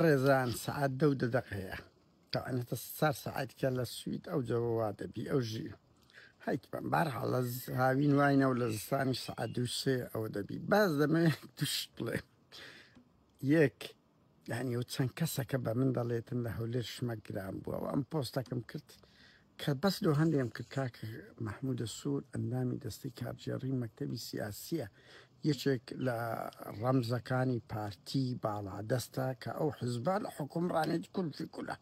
برێزان سعات 10 دقەیە تاوانێتە سار سعاتێکە لە سوید ئەو جەوەوا دەبی ئەو ژی هەیکبم بارحاڵ لە هاوین واینە و لە زستانی سعات 2 ئەوە دەبی باز دەمەوێت توشت بڵێ یەک یعنی و چەند کەسەکە بە من دەڵێتن لە هەولێر شمە گران بووەوە ئەم پۆستەکەم کرد کە بەس لۆ هەندێم کرد کاکە مەحموودە سوور ئەندامی دەستەی کارژێڕی مەکتەبی سیاسیە یەکێک لە ڕەمزەکانی پارتی باڵادەستە کە ئەو حزبە لە حکومڕانێتی کولفی کولە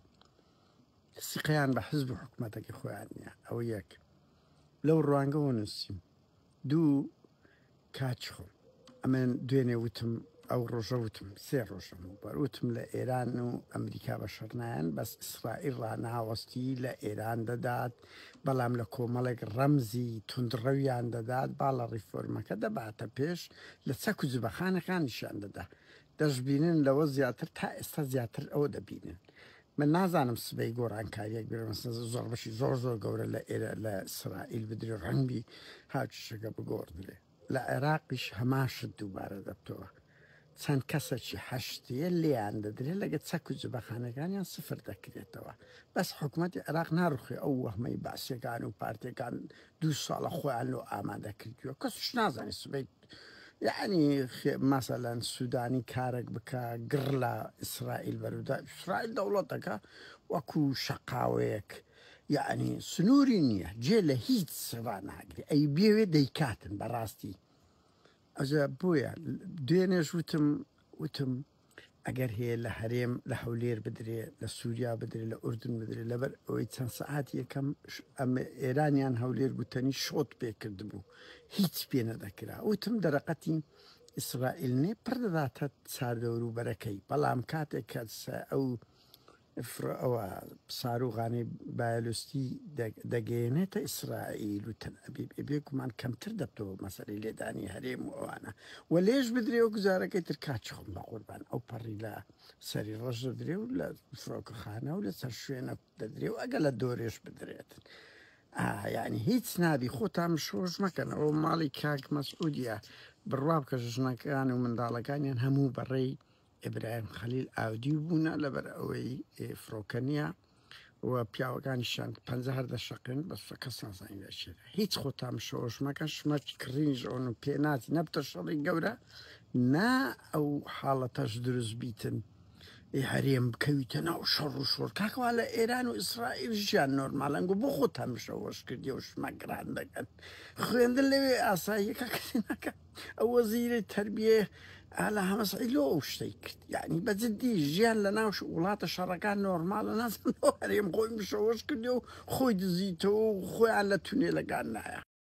سیقیان بە حزب و حکومەتەکەی خۆیان نییە ئەوە یەک لەو ڕوانگەەوە نووسیم دوو کاچ خۆم ئەمن دوێنێ وتم ئەو ڕۆژە وتم 3 ڕۆژەم و بەروتم لە ئێران و ئەمریکا بە شەرنایەن بەس ئیسرائیل ڕناوەستی لە ئێران دەدات بەڵام لە کۆمەڵێک ڕەمزی تونندڕەویان دەدات با لە ڕیفۆرمەکە دەباتە پێش لە چەک و جبەخانەکانیشان دەدا دەشببینن لەوە زیاتر تا ئێستا زیاتر ئەوە دەبینن من نازانم سبەی گۆڕانکاریەک زۆر بەشی زۆر زۆر گەورە لە ئێرە لە ئیسرائیل بدرێ ڕەنگی هاچشەکە بگۆڕدرێ لە عێراقیش هەماشت دووبارە دەبتەوە چەند کەسێکی هەشتەیە لێیان دەدرێت لەگە چەک و جبەخانەکانیان سفر دەکرێتەوە بەس حکوومەتی عێراق ناڕخێ ئەو وەهمەی باسیەکان و پارتیەکان 2 ساڵە خۆیان لۆ ئامادە کردووە کەسش نازانێت سبەی یعنی مەسەلەن سوودانی کارێک بکە گڕ لە ئیسرائیل بەرودا ئیسرائیل دەوڵەتەکە وەکو شەقاوەیەک یعنی سنووری نییە جێ لە هیچ سەوا ناگری ئەی بێوێ دەیکاتن بەڕاستی ئەجا بۆیە دوێنێش وتم ئەگەر هەیە لە هەرێم لە هەولێر بدرێ لە سووریا بدرێت لە ئوردن بدرێت لەبەر ئەوەی چەند سەعاتی یەکەم ئەمە ئێرانیان هەولێر گوتنی شۆت پێکرد بوو هیچ پێ نەدەکرا وتم دەرەقەتی ئیسرائیل نێ پڕ دەداتە چاردەوروبەرەکەی بەڵام کاتێک کە ئەو ئەوە ساروغانی بایلوستی دەگەێنێتە ئیسرائیل و بێگومان کەمتر دەبتەوە مەسەری لێدانی هەرێم و ئەوانە و لێش بدرێ و گوزارەکەی تر کاچ خۆم بە قوربان ئەو پەڕی لە سەری ڕەش دەدرێ و لە فڕۆکەخانە و لە سەر شوێنە دەدرێ و ئەگە لە دۆرێش بدرێتن یعنی هیچ نابی خۆتان شۆژ مەکەن ئەو ماڵی کاک مەسعودیە بڕوا بکە ژنەکان و منداڵەکانیان هەموو بەڕێی ئیبراهیم خەلیل ئاودی بوونە لەبەر ئەوەی فڕۆکە نییە و پیاوەکانیشان 50 هەردەشەقن بەس کەس نازانین دەچێت هیچ خۆتان شۆژ مەکەن شمەت کڕینژ ئەون و پێناتی نەبتە شەڵی گەورە نا ئەو حاڵەتەش دروست بیتن هەرێم بکەویتە ناو شەڕ و شۆر کاکەوا لە ئێران و ئیسرائیل ژیان نۆرمالەنگ و بۆ خۆتان شەوەش کردی و شمەگران دەکەن خوێندن لەوێ ئاساییەکە کەسی ناکە ئەو وەزیرەی تەربیە لە هەمەسعی لۆ ئەو شتەی کرد یعنی بەجددی ژیان لە ناو وڵاتە شەڕەکان نۆرمالە نازانەوە هەرێم خۆی شەوەش کردی و خۆی دزیتەوە و خۆیان لە تونێلەکان نایە